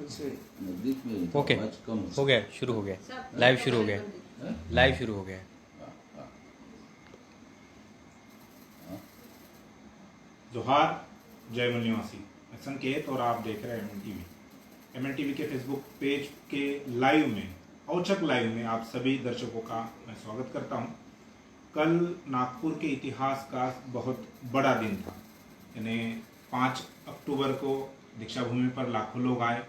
से नजदीक में ही था, ओके, आवाज कम हो गया, शुरू हो गया, लाइव शुरू हो गया, है? लाइव शुरू हो गया। हाँ, हाँ, हाँ। जोहार, जय मूल निवासी, मैं संकेत और आप देख रहे हैं एमएन टीवी। एमएन टीवी के फेसबुक पेज के लाइव में, औचक लाइव में आप सभी दर्शकों का मैं स्वागत करता हूं। कल नागपुर के इतिहास का बहुत बड़ा दिन था, यानी 5 अक्टूबर को दीक्षा भूमि पर लाखों लोग आए।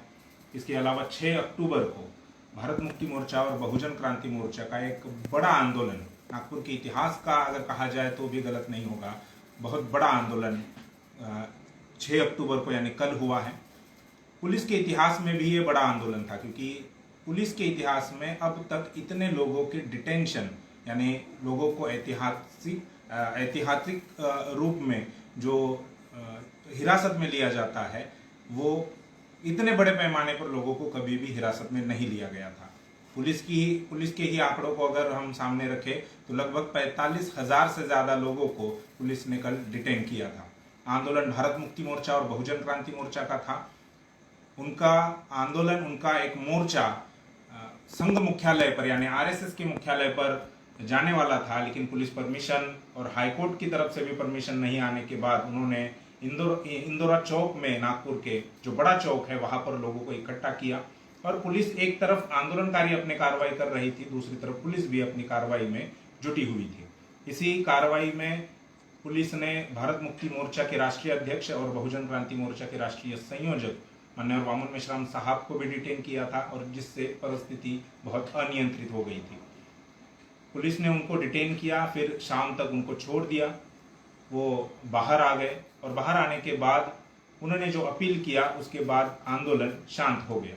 इसके अलावा 6 अक्टूबर को भारत मुक्ति मोर्चा और बहुजन क्रांति मोर्चा का एक बड़ा आंदोलन, नागपुर के इतिहास का अगर कहा जाए तो भी गलत नहीं होगा, बहुत बड़ा आंदोलन 6 अक्टूबर को यानी कल हुआ है। पुलिस के इतिहास में भी ये बड़ा आंदोलन था, क्योंकि पुलिस के इतिहास में अब तक इतने लोगों के डिटेंशन, यानी लोगों को ऐतिहासिक रूप में जो हिरासत में लिया जाता है, वो इतने बड़े पैमाने पर लोगों को कभी भी हिरासत में नहीं लिया गया था। पुलिस के ही आंकड़ों को अगर हम सामने रखें तो लगभग 45,000 से ज्यादा लोगों को पुलिस ने कल डिटेन किया था। आंदोलन भारत मुक्ति मोर्चा और बहुजन क्रांति मोर्चा का था। उनका आंदोलन, उनका एक मोर्चा संघ मुख्यालय पर यानी आरएसएस के मुख्यालय पर जाने वाला था, लेकिन पुलिस परमिशन और हाईकोर्ट की तरफ से भी परमिशन नहीं आने के बाद उन्होंने इंदौरा चौक में, नागपुर के जो बड़ा चौक है वहां पर लोगों को इकट्ठा किया। और पुलिस एक तरफ आंदोलनकारी अपनी कार्रवाई कर रही थी, दूसरी तरफ पुलिस भी अपनी कार्रवाई में जुटी हुई थी। इसी कार्रवाई में पुलिस ने भारत मुक्ति मोर्चा के राष्ट्रीय अध्यक्ष और बहुजन क्रांति मोर्चा के राष्ट्रीय संयोजक माननीय वामन मेश्राम साहब को भी डिटेन किया था, और जिससे परिस्थिति बहुत अनियंत्रित हो गई थी। पुलिस ने उनको डिटेन किया, फिर शाम तक उनको छोड़ दिया। वो बाहर आ गए और बाहर आने के बाद उन्होंने जो अपील किया, उसके बाद आंदोलन शांत हो गया।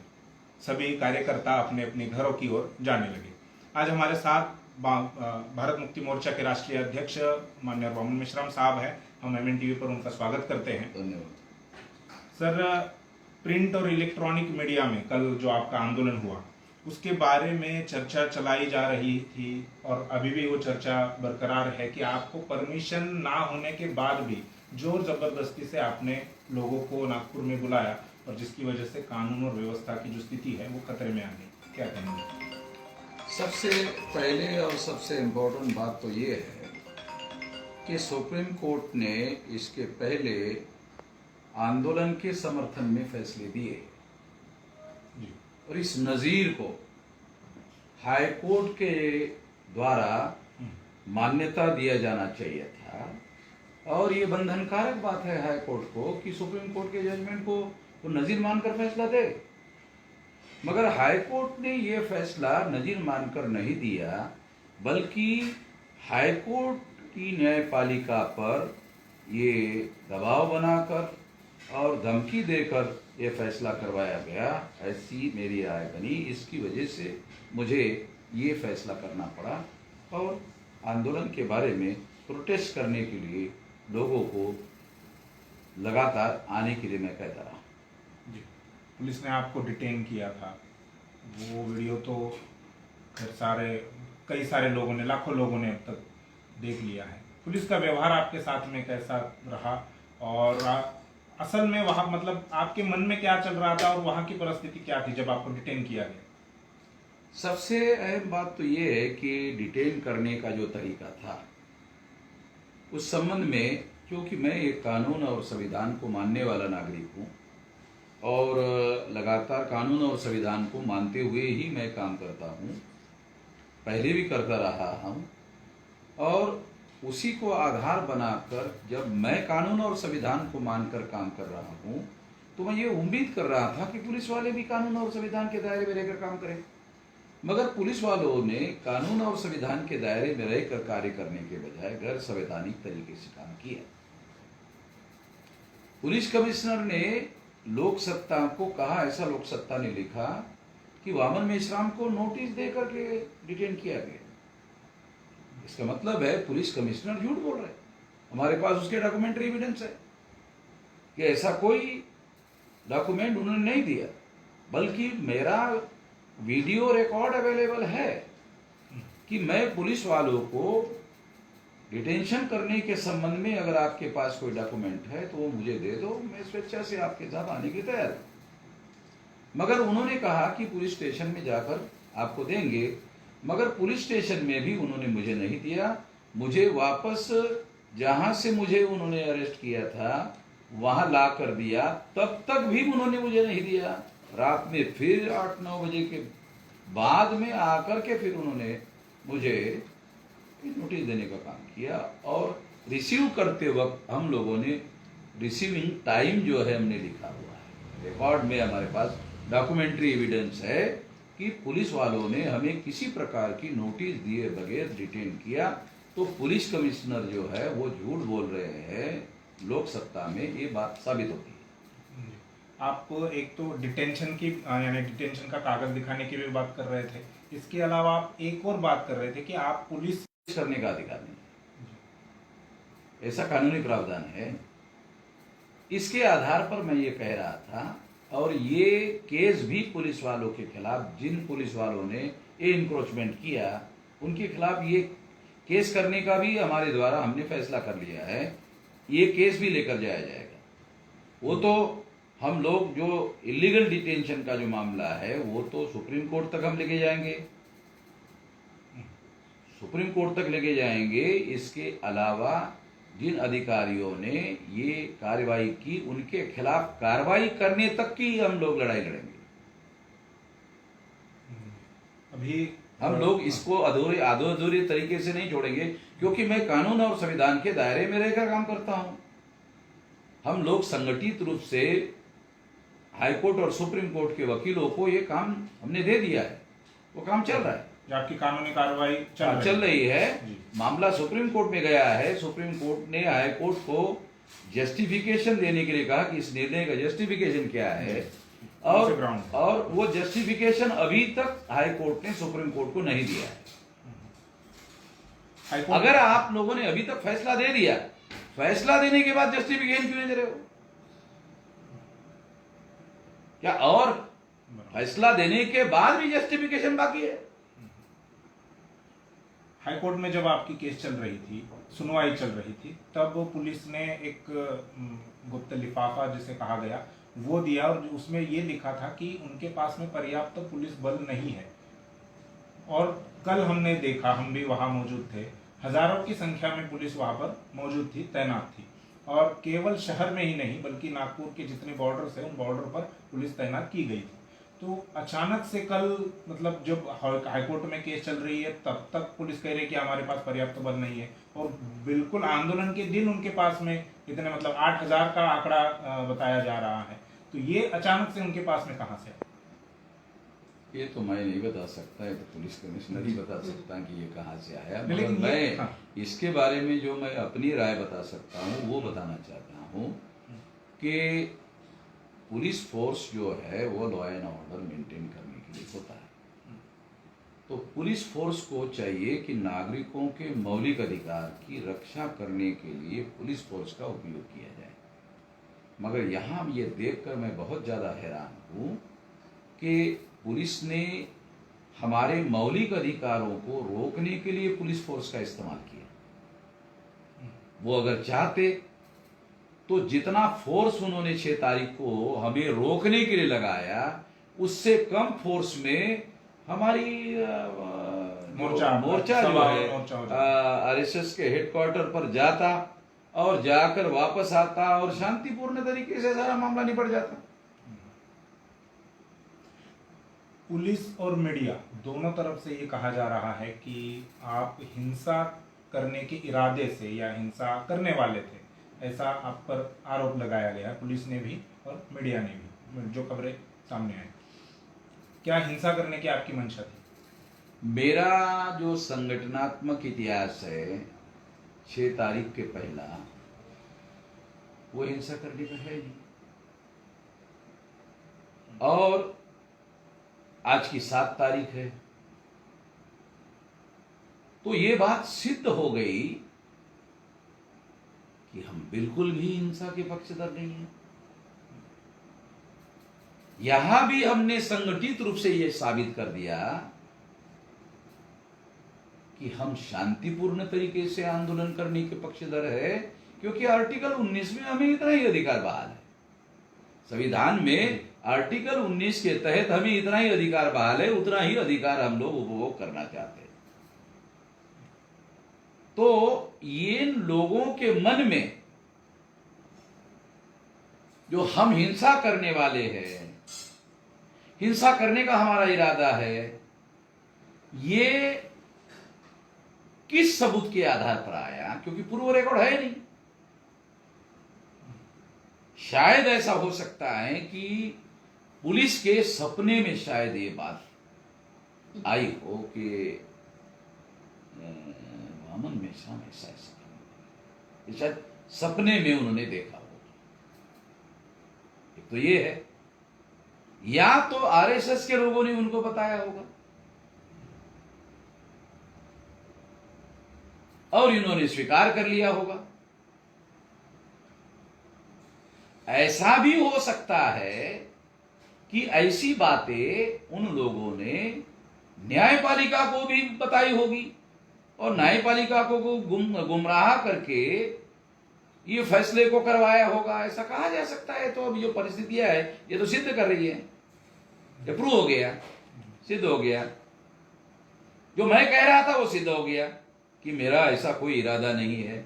सभी कार्यकर्ता अपने अपने घरों की ओर जाने लगे। आज हमारे साथ भारत मुक्ति मोर्चा के राष्ट्रीय अध्यक्ष माननीय वामन मेश्राम साहब है। हम एमएन टीवी पर उनका स्वागत करते हैं। धन्यवाद सर, प्रिंट और इलेक्ट्रॉनिक मीडिया में कल जो आपका आंदोलन हुआ, उसके बारे में चर्चा चलाई जा रही थी और अभी भी वो चर्चा बरकरार है कि आपको परमिशन ना होने के बाद भी जोर जबरदस्ती से आपने लोगों को नागपुर में बुलाया, और जिसकी वजह से कानून और व्यवस्था की जो स्थिति है वो खतरे में आ गई। क्या कहेंगे? सबसे पहले और सबसे इम्पोर्टेंट बात तो ये है कि सुप्रीम कोर्ट ने इसके पहले आंदोलन के समर्थन में फैसले दिए, और इस नजीर को हाई कोर्ट के द्वारा मान्यता दिया जाना चाहिए था। और ये बंधनकारक बात है हाई कोर्ट को कि सुप्रीम कोर्ट के जजमेंट को वो नजीर मानकर फैसला दे, मगर हाई कोर्ट ने ये फैसला नजीर मानकर नहीं दिया, बल्कि हाई कोर्ट की न्यायपालिका पर ये दबाव बनाकर और धमकी देकर ये फैसला करवाया गया, ऐसी मेरी राय बनी। इसकी वजह से मुझे ये फैसला करना पड़ा, और आंदोलन के बारे में प्रोटेस्ट करने के लिए लोगों को लगातार आने के लिए मैं कहता रहा। जी, पुलिस ने आपको डिटेन किया था, वो वीडियो तो फिर कई सारे लोगों ने, लाखों लोगों ने अब तक देख लिया है। पुलिस का व्यवहार आपके साथ में कैसा रहा, और असल में वहां मतलब आपके मन में क्या चल रहा था, और वहां की परिस्थिति क्या थी जब आपको डिटेन किया गया? सबसे अहम बात तो ये है कि डिटेन करने का जो तरीका था, उस संबंध में, क्योंकि मैं एक कानून और संविधान को मानने वाला नागरिक हूँ, और लगातार कानून और संविधान को मानते हुए ही मैं काम करता हूँ, पहले भी करता रहा हूँ, और उसी को आधार बनाकर जब मैं कानून और संविधान को मानकर काम कर रहा हूँ, तो मैं ये उम्मीद कर रहा था कि पुलिस वाले भी कानून और संविधान के दायरे में रहकर काम करें। मगर पुलिस वालों ने कानून और संविधान के दायरे में रहकर कार्य करने के बजाय गैर संवैधानिक तरीके से काम किया। पुलिस कमिश्नर ने लोक सत्ता को कहा, ऐसा लोक सत्ता ने लिखा कि वामन मेश्राम को नोटिस देकर के डिटेन किया गया। इसका मतलब है पुलिस कमिश्नर झूठ बोल रहे हैं। हमारे पास उसके डॉक्यूमेंट्री एविडेंस है कि ऐसा कोई डॉक्यूमेंट उन्होंने नहीं दिया, बल्कि मेरा वीडियो रिकॉर्ड अवेलेबल है कि मैं पुलिस वालों को डिटेंशन करने के संबंध में अगर आपके पास कोई डॉक्यूमेंट है तो वो मुझे दे दो, मैं स्वेच्छा से आपके साथ आने की तैयार हूं। मगर उन्होंने कहा कि पुलिस स्टेशन में जाकर आपको देंगे, मगर पुलिस स्टेशन में भी उन्होंने मुझे नहीं दिया। मुझे वापस जहां से मुझे उन्होंने अरेस्ट किया था वहां ला कर दिया, तब तक भी उन्होंने मुझे नहीं दिया। रात में फिर 8-9 बजे के बाद में आकर के फिर उन्होंने मुझे नोटिस देने का काम किया। और रिसीव करते वक्त हम लोगों ने रिसीविंग टाइम जो है हमने लिखा हुआ है, रिकॉर्ड में हमारे पास डॉक्यूमेंट्री एविडेंस है कि पुलिस वालों ने हमें किसी प्रकार की नोटिस दिए बगैर डिटेन किया। तो पुलिस कमिश्नर जो है वो झूठ बोल रहे हैं, लोक सत्ता में ये बात साबित होती है। आप एक तो डिटेंशन की यानी डिटेंशन का कागज दिखाने की भी बात कर रहे थे, इसके अलावा आप एक और बात कर रहे थे कि आप पुलिस करने का अधिकार नहीं, ऐसा कानूनी प्रावधान है। इसके आधार पर मैं ये कह रहा था, और ये केस भी पुलिस वालों के खिलाफ, जिन पुलिस वालों ने ये इंक्रोचमेंट किया उनके खिलाफ ये केस करने का भी हमारे द्वारा हमने फैसला कर लिया है। ये केस भी लेकर जाया जाएगा। वो तो हम लोग जो इलीगल डिटेंशन का जो मामला है वो तो सुप्रीम कोर्ट तक हम लेके जाएंगे, सुप्रीम कोर्ट तक लेके जाएंगे। इसके अलावा जिन अधिकारियों ने ये कार्रवाई की उनके खिलाफ कार्रवाई करने तक की हम लोग लड़ाई लड़ेंगे। अभी हम लोग इसको अधूरे तरीके से नहीं छोड़ेंगे, क्योंकि मैं कानून और संविधान के दायरे में रहकर काम करता हूं। हम लोग संगठित रूप से हाईकोर्ट और सुप्रीम कोर्ट के वकीलों को ये काम हमने दे दिया है, वो काम चल रहा है। जो आपकी कानूनी कार्रवाई चल रही है। मामला सुप्रीम कोर्ट में गया है। सुप्रीम कोर्ट ने हाई कोर्ट को जस्टिफिकेशन देने के लिए कहा कि इस निर्णय का जस्टिफिकेशन क्या है, और वो जस्टिफिकेशन अभी तक हाई कोर्ट ने सुप्रीम कोर्ट को नहीं दिया है। अगर आप लोगों ने अभी तक फैसला दे दिया, फैसला देने के बाद जस्टिफिकेशन क्यों नहीं दे रहे हो? क्या और फैसला देने के बाद भी जस्टिफिकेशन बाकी है? हाईकोर्ट में जब आपकी केस चल रही थी, सुनवाई चल रही थी, तब पुलिस ने एक गुप्त लिफाफा जिसे कहा गया वो दिया, और उसमें ये लिखा था कि उनके पास में पर्याप्त पुलिस बल नहीं है। और कल हमने देखा, हम भी वहां मौजूद थे, हजारों की संख्या में पुलिस वहां पर मौजूद थी, तैनात थी। और केवल शहर में ही नहीं बल्कि नागपुर के जितने बॉर्डर्स है उन बॉर्डर पर पुलिस तैनात की गई थी। तो अचानक से कल, मतलब जब हाईकोर्ट में केस चल रही है तब तक पुलिस कह रही है कि हमारे पास पर्याप्त बल नहीं है, और बिल्कुल आंदोलन के दिन उनके पास में इतने, मतलब 8,000 का आंकड़ा बताया जा रहा है। तो ये अचानक से उनके पास में कहां से? ये तो मैं नहीं बता सकता, है तो पुलिस कमिश्नर ही बता सकता है कि ये कहां से आया। लेकिन मैं इसके बारे में जो मैं अपनी राय बता सकता हूं वो बताना चाहता हूं कि पुलिस फोर्स जो है वो लॉ एंड ऑर्डर मेंटेन करने के लिए होता है। तो पुलिस फोर्स को चाहिए कि नागरिकों के मौलिक अधिकार की रक्षा करने के लिए पुलिस फोर्स का उपयोग किया जाए। मगर यहाँ ये देखकर मैं बहुत ज़्यादा हैरान हूँ कि पुलिस ने हमारे मौलिक अधिकारों को रोकने के लिए पुलिस फोर्स का इस्तेमाल किया। वो अगर चाहते तो जितना फोर्स उन्होंने 6 तारीख को हमें रोकने के लिए लगाया, उससे कम फोर्स में हमारी मोर्चा जो है आरएसएस के हेडक्वार्टर पर जाता और जाकर वापस आता और शांतिपूर्ण तरीके से सारा मामला निपट जाता। पुलिस और मीडिया दोनों तरफ से ये कहा जा रहा है कि आप हिंसा करने के इरादे से या हिंसा करने वाले थे, ऐसा आप पर आरोप लगाया गया, पुलिस ने भी और मीडिया ने भी, जो खबरें सामने आई। क्या हिंसा करने की आपकी मंशा थी? मेरा जो संगठनात्मक इतिहास है 6 तारीख के पहला, वो हिंसा करने का है नहीं। और आज की 7 तारीख है, तो ये बात सिद्ध हो गई कि हम बिल्कुल भी हिंसा के पक्षधर नहीं हैं। यहां भी हमने संगठित रूप से यह साबित कर दिया कि हम शांतिपूर्ण तरीके से आंदोलन करने के पक्षधर है, क्योंकि आर्टिकल 19 में हमें इतना ही अधिकार बहाल है। संविधान में आर्टिकल 19 के तहत हमें इतना ही अधिकार बहाल है, उतना ही अधिकार हम लोग उपभोग करना चाहते हैं। तो ये लोगों के मन में जो हम हिंसा करने वाले हैं, हिंसा करने का हमारा इरादा है, ये किस सबूत के आधार पर आया? क्योंकि पूर्व रिकॉर्ड है नहीं। शायद ऐसा हो सकता है कि पुलिस के सपने में शायद ये बात आई हो कि वामन मेश्राम ऐसा ऐसा, शायद सपने में उन्होंने देखा हो। एक तो ये है, या तो आरएसएस के लोगों ने उनको बताया होगा और इन्होंने स्वीकार कर लिया होगा। ऐसा भी हो सकता है कि ऐसी बातें उन लोगों ने न्यायपालिका को भी बताई होगी और न्यायपालिका को गुमराह करके ये फैसले को करवाया होगा, ऐसा कहा जा सकता है। तो अब जो परिस्थितियां है ये तो सिद्ध कर रही है, ये प्रूव हो गया, सिद्ध हो गया। जो मैं कह रहा था वो सिद्ध हो गया कि मेरा ऐसा कोई इरादा नहीं है।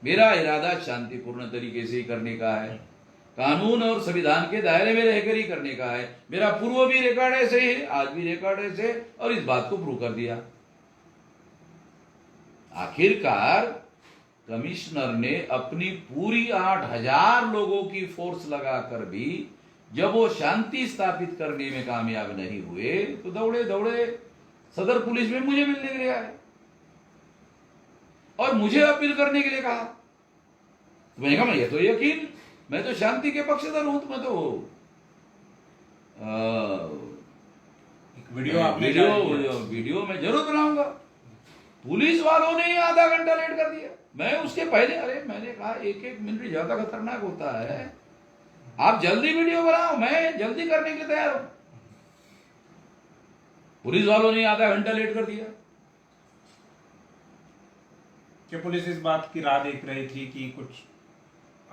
मेरा इरादा शांतिपूर्ण तरीके से ही करने का है, कानून और संविधान के दायरे में रहकर ही करने का है। मेरा पूर्व भी रिकॉर्ड ऐसे ही है, आज भी रिकॉर्ड ऐसे, और इस बात को प्रूव कर दिया। आखिरकार कमिश्नर ने अपनी पूरी 8000 लोगों की फोर्स लगाकर भी जब वो शांति स्थापित करने में कामयाब नहीं हुए तो दौड़े दौड़े सदर पुलिस में मुझे मिलने के लिए आए और मुझे अपील करने के लिए कहा। तो मैंने कहा ये तो यकीन, मैं तो शांति के पक्षधर हूं, तो मैं तो वीडियो में जरूर बनाऊंगा। पुलिस वालों ने ही आधा घंटा लेट कर दिया। मैं उसके पहले, अरे मैंने कहा एक एक मिनट ज्यादा खतरनाक होता है, आप जल्दी वीडियो बनाओ, मैं जल्दी करने के लिए तैयार हूं। पुलिस वालों ने आधा घंटा लेट कर दिया। क्या पुलिस इस बात की राह देख रही थी कि कुछ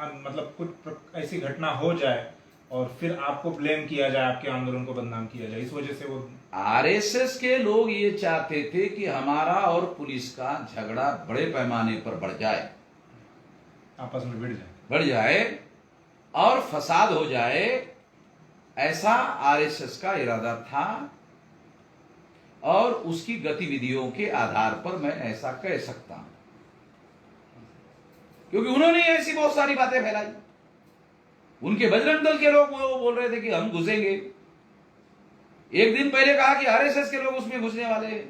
मतलब कुछ ऐसी घटना हो जाए और फिर आपको ब्लेम किया जाए, आपके आंदोलन को बदनाम किया जाए, इस वजह से वो आरएसएस के लोग ये चाहते थे कि हमारा और पुलिस का झगड़ा बड़े पैमाने पर बढ़ जाए, आपस में बढ़ जाए और फसाद हो जाए, ऐसा आरएसएस का इरादा था। और उसकी गतिविधियों के आधार पर मैं ऐसा कह सकता हूं, क्योंकि उन्होंने ऐसी बहुत सारी बातें फैलाई। उनके बजरंग दल के लोग वो बोल रहे थे कि हम घुसेंगे। एक दिन पहले कहा कि आरएसएस के लोग उसमें घुसने वाले हैं।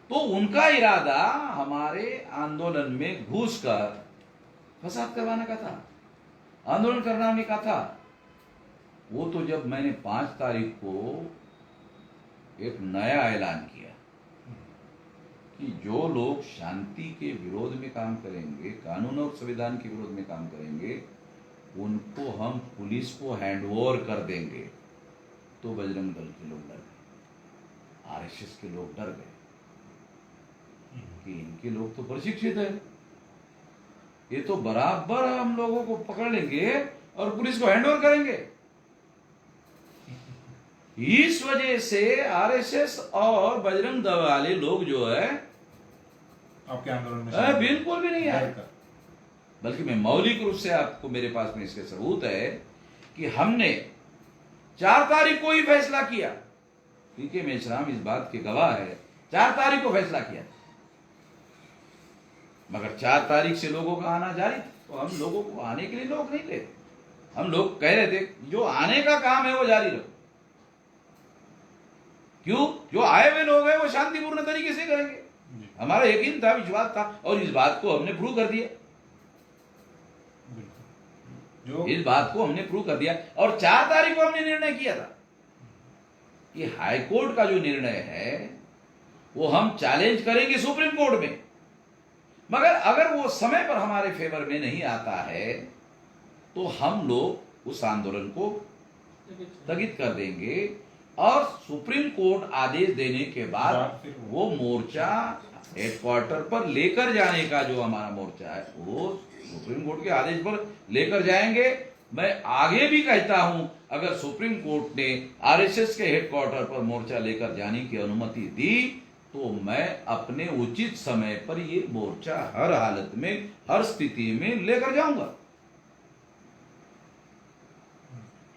तो उनका इरादा हमारे आंदोलन में घुसकर फसाद करवाने का था, आंदोलन कराने का था। वो तो जब मैंने 5 तारीख को एक नया ऐलान किया कि जो लोग शांति के विरोध में काम करेंगे, कानून और संविधान के विरोध में काम करेंगे, उनको हम पुलिस को हैंडओवर कर देंगे, तो बजरंग दल के लोग डर गए, आरएसएस के लोग डर गए कि इनके लोग तो प्रशिक्षित है, ये तो बराबर हम लोगों को पकड़ लेंगे और पुलिस को हैंडओवर करेंगे। इस वजह से आरएसएस और बजरंग दल वाले लोग जो है आपके आंदोलन में बिल्कुल भी नहीं आए। बल्कि मैं मौलिक रूप से आपको, मेरे पास में इसके सबूत है कि हमने 4 तारीख को ही फैसला किया। पीके मेश्राम इस बात के गवाह है, 4 तारीख को फैसला किया, मगर 4 तारीख से लोगों का आना जारी था। तो हम लोगों को आने के लिए लोग नहीं थे, हम लोग कह रहे थे जो आने का काम है वो जारी रखो। क्यों? जो आए हुए लोग हैं वो शांतिपूर्ण तरीके से करेंगे, हमारा यकीन था, विश्वास था, और इस बात को हमने प्रूव कर दिया। इस बात को हमने प्रूव कर दिया। और 4 तारीख को हमने निर्णय किया था कि हाईकोर्ट का जो निर्णय है वो हम चैलेंज करेंगे सुप्रीम कोर्ट में, मगर अगर वो समय पर हमारे फेवर में नहीं आता है तो हम लोग उस आंदोलन को स्थगित कर देंगे। और सुप्रीम कोर्ट आदेश देने के बाद वो मोर्चा हेडक्वार्टर पर लेकर जाने का जो हमारा मोर्चा है वो सुप्रीम कोर्ट के आदेश पर लेकर जाएंगे मैं आगे भी कहता हूं, अगर सुप्रीम कोर्ट ने आरएसएस के हेडक्वार्टर पर मोर्चा लेकर जाने की अनुमति दी तो मैं अपने उचित समय पर ये मोर्चा हर हालत में, हर स्थिति में लेकर जाऊंगा।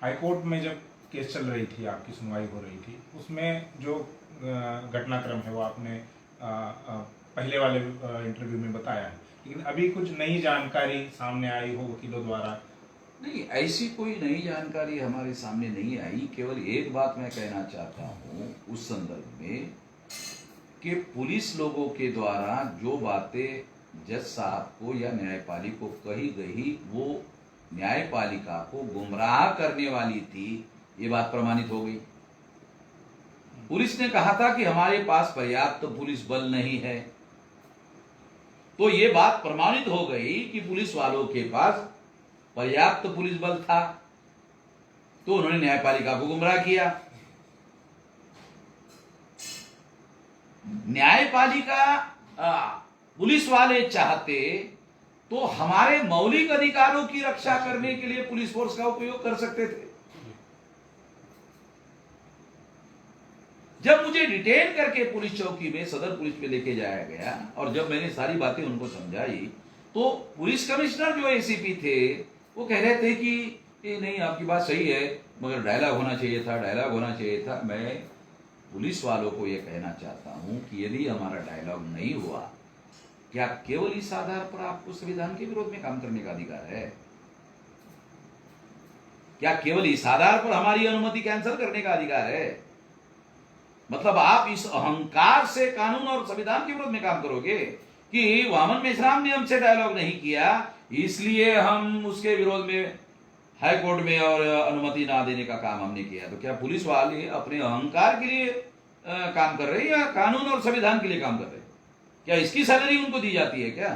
हाईकोर्ट में जब केस चल रही थी, आपकी सुनवाई हो रही थी, उसमें जो घटनाक्रम है वो आपने पहले वाले इंटरव्यू में बताया है, लेकिन अभी कुछ नई जानकारी सामने आई हो वकीलों द्वारा? नहीं, ऐसी कोई नई जानकारी हमारे सामने नहीं आई। केवल एक बात मैं कहना चाहता हूं उस संदर्भ में कि पुलिस लोगों के द्वारा जो बातें जज साहब को या न्यायपालिका को कही गई वो न्यायपालिका को गुमराह करने वाली थी, ये बात प्रमाणित हो गई। पुलिस ने कहा था कि हमारे पास पर्याप्त पुलिस बल नहीं है, तो ये बात प्रमाणित हो गई कि पुलिस वालों के पास पर्याप्त पुलिस बल था, तो उन्होंने न्यायपालिका को गुमराह किया। न्यायपालिका पुलिस वाले चाहते तो हमारे मौलिक अधिकारों की रक्षा करने के लिए पुलिस फोर्स का उपयोग कर सकते थे। जब मुझे डिटेन करके पुलिस चौकी में, सदर पुलिस में लेके जाया गया और जब मैंने सारी बातें उनको समझाई तो पुलिस कमिश्नर जो एसीपी थे वो कह रहे थे कि ये नहीं, आपकी बात सही है मगर डायलॉग होना चाहिए था, डायलॉग होना चाहिए था। मैं पुलिस वालों को यह कहना चाहता हूं कि यदि हमारा डायलॉग नहीं हुआ, क्या केवल इस आधार पर आपको संविधान के विरोध में काम करने का अधिकार है? क्या केवल इस आधार पर हमारी अनुमति कैंसिल करने का अधिकार है? मतलब आप इस अहंकार से कानून और संविधान के विरोध में काम करोगे कि वामन मेश्राम ने हमसे डायलॉग नहीं किया इसलिए हम उसके विरोध में हाई कोर्ट में और अनुमति ना देने का काम हमने किया। तो क्या पुलिस वाले अपने अहंकार के लिए काम कर रहे हैं या कानून और संविधान के लिए काम कर रहे हैं? क्या इसकी सैलरी उनको दी जाती है क्या,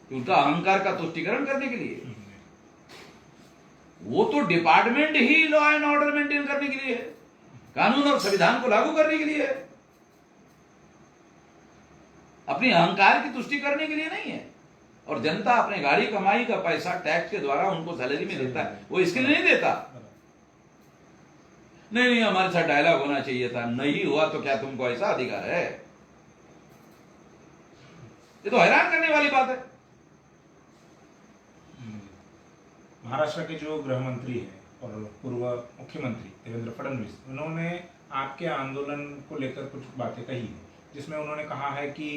कि उनका अहंकार का तुष्टिकरण करने के लिए? वो तो department he law and order maintain करने के लिए है, कानून और संविधान को लागू करने के लिए है, अपने अहंकार की तुष्टि करने के लिए नहीं है। और जनता अपने गाड़ी कमाई का पैसा टैक्स के द्वारा उनको सैलरी में देता है, वो इसके लिए नहीं देता। नहीं, हमारे साथ डायलॉग होना चाहिए था, नहीं हुआ तो क्या तुमको ऐसा अधिकार है? ये तो हैरान करने वाली बात है। महाराष्ट्र के जो गृह मंत्री हैं और पूर्व मुख्यमंत्री देवेंद्र फडणवीस, उन्होंने आपके आंदोलन को लेकर कुछ बातें कही है, जिसमें उन्होंने कहा है कि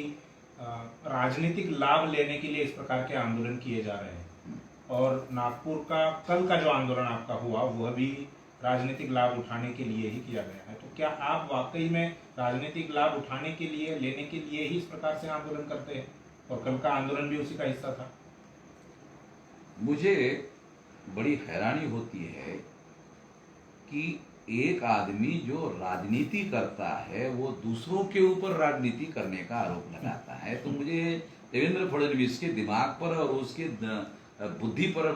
राजनीतिक लाभ लेने के लिए इस प्रकार के आंदोलन किए जा रहे हैं, और नागपुर का कल का जो आंदोलन आपका हुआ वह भी राजनीतिक लाभ उठाने के लिए ही किया गया है। तो क्या आप वाकई में राजनीतिक लाभ उठाने के लिए, लेने के लिए ही इस प्रकार से आंदोलन करते हैं, और कल का आंदोलन भी उसी का हिस्सा था? मुझे बड़ी हैरानी होती है कि एक आदमी जो राजनीति करता है वो दूसरों के ऊपर राजनीति करने का आरोप लगाता है। तो मुझे देवेंद्र फडणवीस के दिमाग पर और उसके बुद्धि पर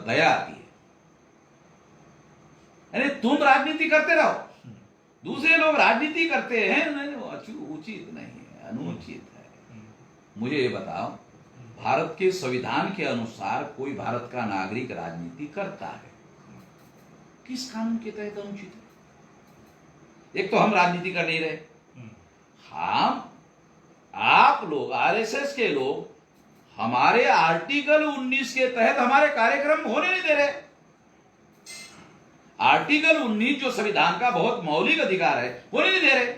दया आती है। अरे तुम राजनीति करते रहो, दूसरे लोग राजनीति करते हैं, उचित नहीं है, अनुचित है। मुझे ये बताओ, भारत के संविधान के अनुसार कोई भारत का नागरिक राजनीति करता है, किस कानून के तहत अनुचित है? एक तो हम राजनीति कर नहीं रहे, आप लोग आरएसएस के लोग हमारे आर्टिकल 19 के तहत हमारे कार्यक्रम होने नहीं दे रहे। आर्टिकल 19 जो संविधान का बहुत मौलिक अधिकार है, होने नहीं दे रहे।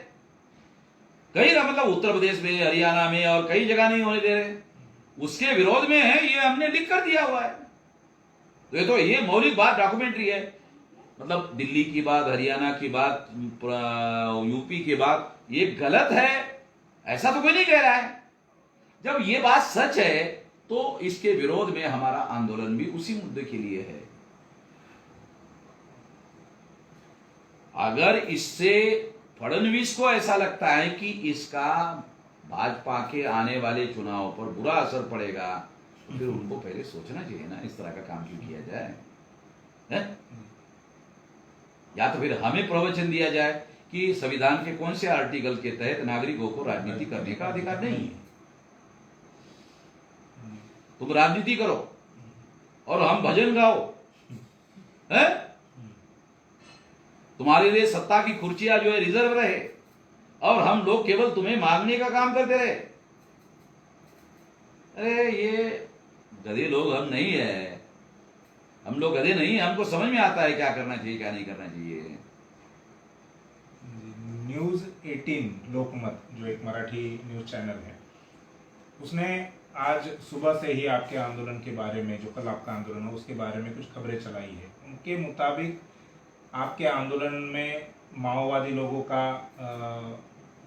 कई मतलब उत्तर प्रदेश में, हरियाणा में और कई जगह नहीं होने दे रहे, उसके विरोध में है, ये हमने लिख कर दिया हुआ है। तो ये मौलिक बात डॉक्यूमेंट्री है, मतलब दिल्ली की बात, हरियाणा की बात, यूपी की बात, ये गलत है ऐसा तो कोई नहीं कह रहा है। जब ये बात सच है तो इसके विरोध में हमारा आंदोलन भी उसी मुद्दे के लिए है। अगर इससे फडणवीस को ऐसा लगता है कि इसका भाजपा के आने वाले चुनाव पर बुरा असर पड़ेगा, तो फिर उनको पहले सोचना चाहिए ना, इस तरह का काम क्यों किया जाए है? या तो फिर हमें प्रवचन दिया जाए कि संविधान के कौन से आर्टिकल के तहत नागरिकों को राजनीति करने का अधिकार नहीं है। तुम राजनीति करो और हम भजन गाओ, है? तुम्हारे लिए सत्ता की कुर्सियां जो है रिजर्व रहे और हम लोग केवल तुम्हें मांगने का काम करते रहे। अरे ये गधे लोग हम नहीं है, हम लोग गधे नहीं, हमको समझ में आता है क्या करना चाहिए क्या नहीं करना चाहिए। न्यूज 18 लोकमत जो एक मराठी न्यूज चैनल है, उसने आज सुबह से ही आपके आंदोलन के बारे में, जो कल आपका आंदोलन है उसके बारे में कुछ खबरें चलाई है। उनके मुताबिक आपके आंदोलन में माओवादी लोगों का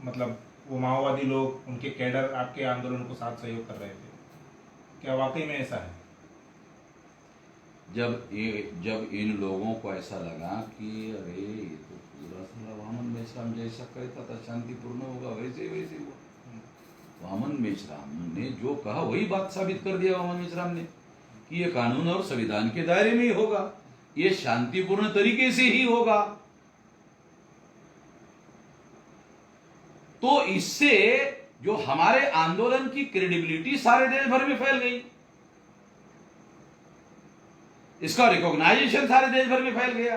मतलब वो माओवादी लोग, उनके कैडर आपके आंदोलन को साथ सहयोग कर रहे थे, क्या वाकई में ऐसा है? जब इन लोगों को ऐसा लगा कि अरे ये तो पूरा सारा वामन मेश्राम जैसा कहता था शांतिपूर्ण होगा, वैसे वैसे हुआ। वामन मेश्राम ने जो कहा वही बात साबित कर दिया वामन मेश्राम ने कि ये कानून और संविधान के दायरे में ही होगा, ये शांतिपूर्ण तरीके से ही होगा। तो इससे जो हमारे आंदोलन की क्रेडिबिलिटी सारे देश भर में फैल गई, इसका रिकॉग्नाइजेशन सारे देश भर में फैल गया।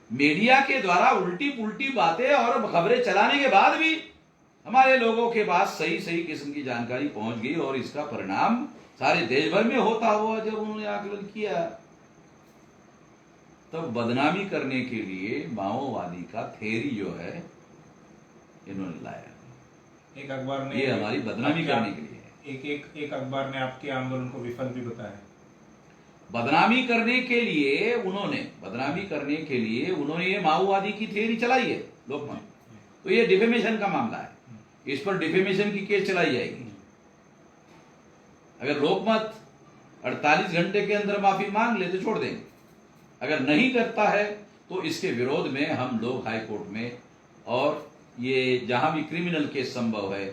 मीडिया के द्वारा उल्टी पुल्टी बातें और खबरें चलाने के बाद भी हमारे लोगों के पास सही सही किस्म की जानकारी पहुंच गई और इसका परिणाम सारे देश भर में होता हुआ जब उन्होंने आकलन किया, तब बदनामी करने के लिए माओवादी का थ्योरी जो है इन्होंने लाया। एक अखबार ने ये हमारी बदनामी करने के लिए है। एक अखबार ने आपके आंदोलन को विफल भी बताया। बदनामी करने के लिए उन्होंने ये माओवादी की थ्योरी चलाई है लोकमत। तो ये डिफेमेशन का मामला है, इस पर डिफेमेशन की केस चलाई जाएगी। अगर लोकमत 48 घंटे के अंदर माफी मांग ले तो छोड़ देंगे, अगर नहीं करता है तो इसके विरोध में हम लोग हाई कोर्ट में और ये जहां भी क्रिमिनल केस संभव है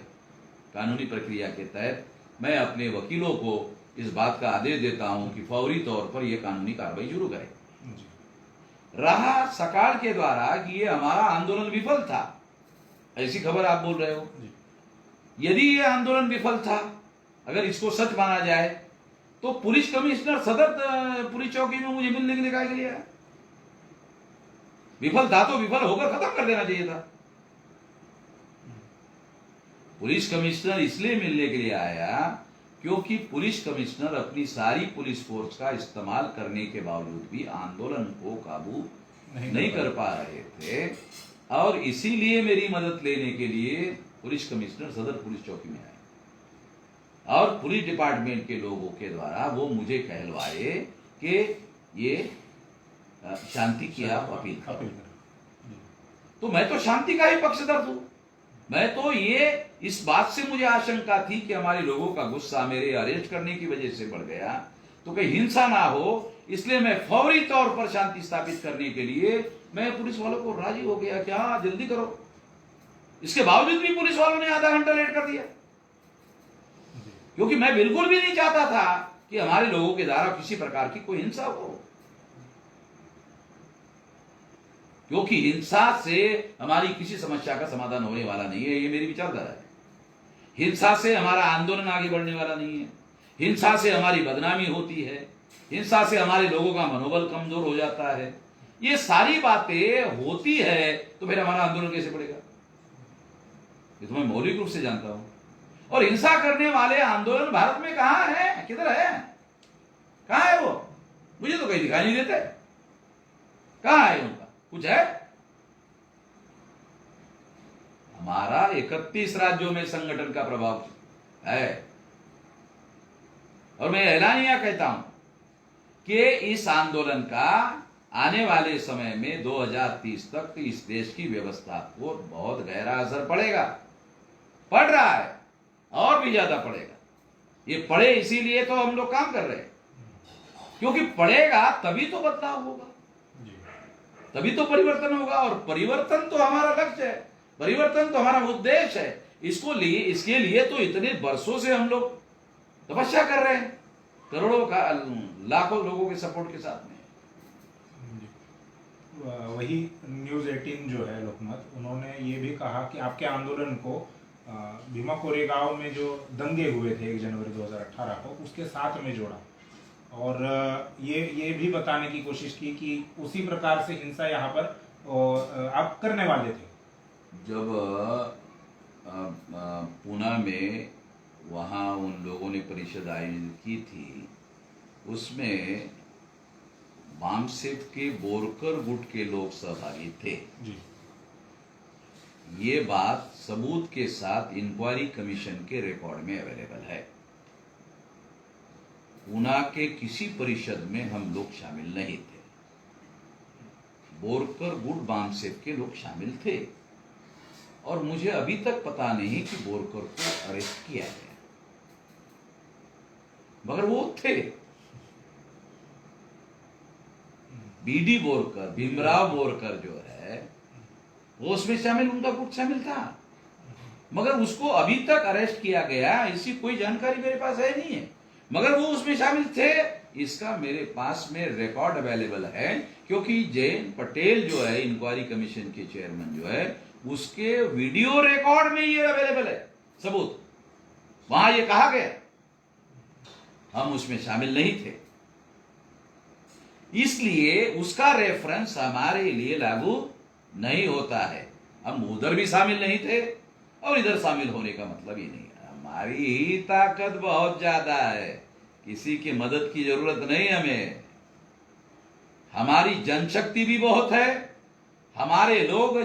कानूनी प्रक्रिया के तहत, मैं अपने वकीलों को इस बात का आदेश देता हूं कि फौरी तौर पर यह कानूनी कार्रवाई शुरू करें। रहा सकाल के द्वारा कि ये हमारा आंदोलन विफल था, ऐसी खबर आप बोल रहे हो। यदि ये आंदोलन विफल था, अगर इसको सच माना जाए, तो पुलिस कमिश्नर सदर पुलिस चौकी में मुझे मिलने के लिए कहा गया। विफल था तो विफल होकर खत्म कर देना चाहिए था। पुलिस कमिश्नर इसलिए मिलने के लिए आया क्योंकि पुलिस कमिश्नर अपनी सारी पुलिस फोर्स का इस्तेमाल करने के बावजूद भी आंदोलन को काबू नहीं कर पा रहे थे, और इसीलिए मेरी मदद लेने के लिए पुलिस कमिश्नर सदर पुलिस चौकी में आए और पुलिस डिपार्टमेंट के लोगों के द्वारा वो मुझे कहलवाए कि ये शांति की आप अपील करो। तो मैं तो शांति का ही पक्षधर हूं। मैं तो ये इस बात से मुझे आशंका थी कि हमारे लोगों का गुस्सा मेरे अरेस्ट करने की वजह से बढ़ गया, तो कहीं हिंसा ना हो, इसलिए मैं फौरी तौर पर शांति स्थापित करने के लिए मैं पुलिस वालों को राजी हो गया कि हाँ जल्दी करो। इसके बावजूद भी पुलिस वालों ने आधा घंटा लेट कर दिया, क्योंकि मैं बिल्कुल भी नहीं चाहता था कि हमारे लोगों के द्वारा किसी प्रकार की कोई हिंसा हो, क्योंकि हिंसा से हमारी किसी समस्या का समाधान होने वाला नहीं है। ये मेरी विचारधारा है। हिंसा से हमारा आंदोलन आगे बढ़ने वाला नहीं है, हिंसा से हमारी बदनामी होती है, हिंसा से हमारे लोगों का मनोबल कमजोर हो जाता है। ये सारी बातें होती है तो फिर हमारा आंदोलन कैसे बढ़ेगा, ये तो मैं मौलिक रूप से जानता हूं। और हिंसा करने वाले आंदोलन भारत में कहां है, किधर है, कहां है वो? मुझे तो कहीं दिखाई नहीं देते। कहां है उनका कुछ है? हमारा 31 राज्यों में संगठन का प्रभाव है, और मैं ऐलानिया कहता हूं कि इस आंदोलन का आने वाले समय में 2030 तक इस देश की व्यवस्था को बहुत गहरा असर पड़ेगा, पड़ रहा है और भी ज्यादा पड़ेगा। ये पड़े इसीलिए तो हम लोग काम कर रहे हैं, क्योंकि पड़ेगा तभी तो बदलाव होगा, तभी तो परिवर्तन होगा। और परिवर्तन तो हमारा लक्ष्य है, परिवर्तन तो हमारा उद्देश्य है। इसके लिए तो इतने वर्षों से हम लोग तपस्या कर रहे हैं, करोड़ों का लाखों लोगों के सपोर्ट के साथ में। वही न्यूज 18 जो है लोकमत, उन्होंने ये भी कहा कि आपके आंदोलन को भीमा कोरेगांव में जो दंगे हुए थे 1 जनवरी 2018 को, उसके साथ में जोड़ा और ये भी बताने की कोशिश की कि उसी प्रकार से हिंसा यहाँ पर आप करने वाले थे। जब पूना में वहाँ उन लोगों ने परिषद आयोजित की थी, उसमें बामसेफ के बोरकर गुट के लोग सहभागी थे जी। ये बात सबूत के साथ इंक्वायरी कमीशन के रिकॉर्ड में अवेलेबल है। पूना के किसी परिषद में हम लोग शामिल नहीं थे। बोरकर गुट बामसेफ के लोग शामिल थे और मुझे अभी तक पता नहीं कि बोरकर को अरेस्ट किया गया, मगर वो थे। बीडी बोरकर, भीमराव बोरकर जो है वो उसमें शामिल, उनका गुट शामिल था, मगर उसको अभी तक अरेस्ट किया गया इसकी कोई जानकारी मेरे पास है नहीं है, मगर वो उसमें शामिल थे इसका मेरे पास में रिकॉर्ड अवेलेबल है। क्योंकि जयंत पटेल जो है इंक्वायरी कमीशन के चेयरमैन जो है, उसके वीडियो रिकॉर्ड में ये अवेलेबल है सबूत। वहां ये कहा गया हम उसमें शामिल नहीं थे, इसलिए उसका रेफरेंस हमारे लिए लागू नहीं होता है। हम उधर भी शामिल नहीं थे और इधर शामिल होने का मतलब ही नहीं है। हमारी ही ताकत बहुत ज्यादा है, किसी की मदद की जरूरत नहीं हमें। हमारी जनशक्ति भी बहुत है। हमारे लोग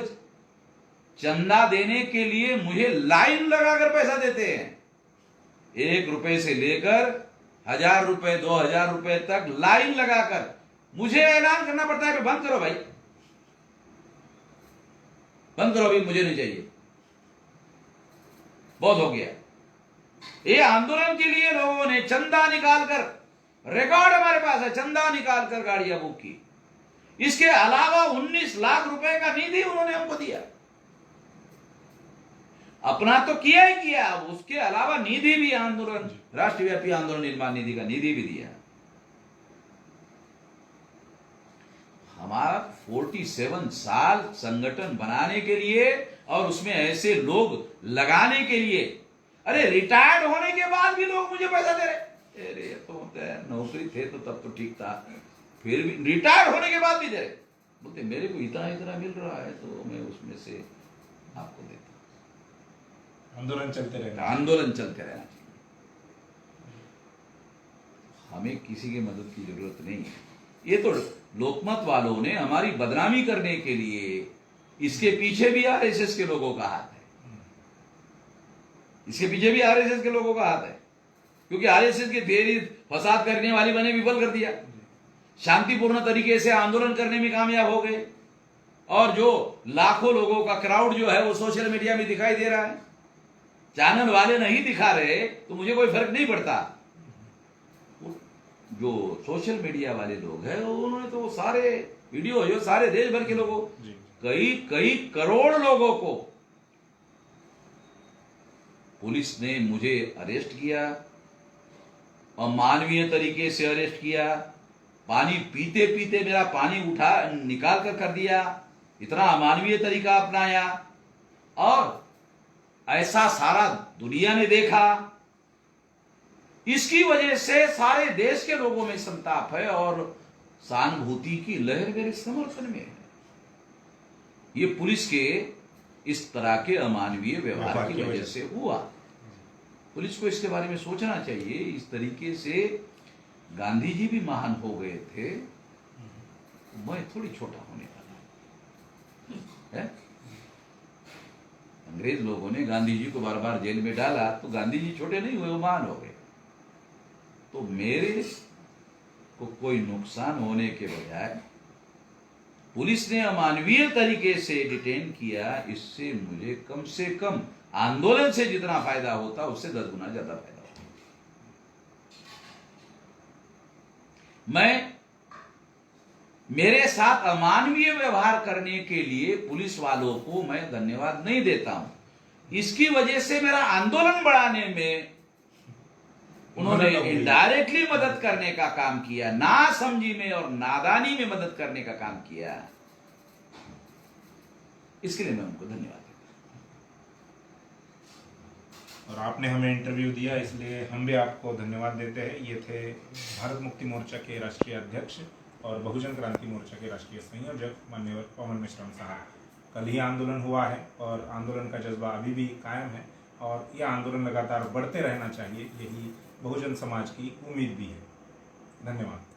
चंदा देने के लिए मुझे लाइन लगाकर पैसा देते हैं। 1 रुपए से लेकर 1000 रुपए 2000 रुपए तक लाइन लगाकर मुझे ऐलान करना पड़ता है कि बंद करो भाई, बंद करो, अभी मुझे नहीं चाहिए, बहुत हो गया। ये आंदोलन के लिए लोगों ने चंदा निकालकर, रिकॉर्ड हमारे पास है, चंदा निकालकर गाड़ियां बुक की। इसके अलावा 19 लाख रुपए का निधि उन्होंने हमको दिया। अपना तो किया ही किया, उसके अलावा निधि भी, आंदोलन राष्ट्रव्यापी आंदोलन निर्माण निधि का निधि भी दिया। हमारा 47 साल संगठन बनाने के लिए और उसमें ऐसे लोग लगाने के लिए। अरे रिटायर्ड होने के बाद भी लोग मुझे पैसा दे रहे। अरे ये तो होता है, नौकरी थे तो तब तो ठीक था, फिर भी रिटायर्ड होने के बाद भी दे रहे। बोलते मेरे को इतना इतना मिल रहा है तो मैं उसमें से आपको देता। आंदोलन चलते रहना, आंदोलन चलते रहना चाहिए। हमें किसी की मदद की जरूरत नहीं है। ये तो लोकमत वालों ने हमारी बदनामी करने के लिए, इसके पीछे भी आरएसएस के लोगों का हाथ है, इसके पीछे भी आरएसएस के लोगों का हाथ है। क्योंकि आरएसएस के देरी फसाद करने वाली बने विफल कर दिया, शांतिपूर्ण तरीके से आंदोलन करने में कामयाब हो गए, और जो लाखों लोगों का क्राउड जो है वो सोशल मीडिया में दिखाई दे रहा है। चैनल वाले नहीं दिखा रहे तो मुझे कोई फर्क नहीं पड़ता। जो सोशल मीडिया वाले लोग हैं उन्होंने तो सारे वीडियो जो सारे देश भर के लोगों, कई करोड़ लोगों को पुलिस ने मुझे अरेस्ट किया, अमानवीय तरीके से अरेस्ट किया। पानी पीते पीते मेरा पानी उठा निकाल कर दिया, इतना अमानवीय तरीका अपनाया। और ऐसा सारा दुनिया ने देखा। इसकी वजह से सारे देश के लोगों में संताप है और सहानुभूति की लहर मेरे समर्थन में है। ये पुलिस के इस तरह के अमानवीय व्यवहार की वजह से हुआ। पुलिस को इसके बारे में सोचना चाहिए। इस तरीके से गांधी जी भी महान हो गए थे, मैं थोड़ी छोटा होने वाला है। अंग्रेज लोगों ने गांधी जी को बार बार जेल में डाला तो गांधी जी छोटे नहीं हुए, वो महान हो गए। तो मेरे को कोई नुकसान होने के बजाय पुलिस ने अमानवीय तरीके से डिटेन किया, इससे मुझे कम से कम आंदोलन से जितना फायदा होता उससे 10 गुना ज्यादा फायदा होता। मैं मेरे साथ अमानवीय व्यवहार करने के लिए पुलिस वालों को मैं धन्यवाद नहीं देता हूं। इसकी वजह से मेरा आंदोलन बढ़ाने में उन्होंने इनडायरेक्टली मदद करने का काम किया, ना समझी में और नादानी में मदद करने का काम किया। इसके लिए मैं उनको धन्यवाद देता और आपने हमें इंटरव्यू दिया, इसलिए हम भी आपको धन्यवाद देते हैं। ये थे भारत मुक्ति मोर्चा के राष्ट्रीय अध्यक्ष और बहुजन क्रांति मोर्चा के राष्ट्रीय संयोजक माननीय पवन मिश्रा साहब। कल ही आंदोलन हुआ है और आंदोलन का जज्बा अभी भी कायम है और यह आंदोलन लगातार बढ़ते रहना चाहिए, यही बहुजन समाज की उम्मीद भी है। धन्यवाद।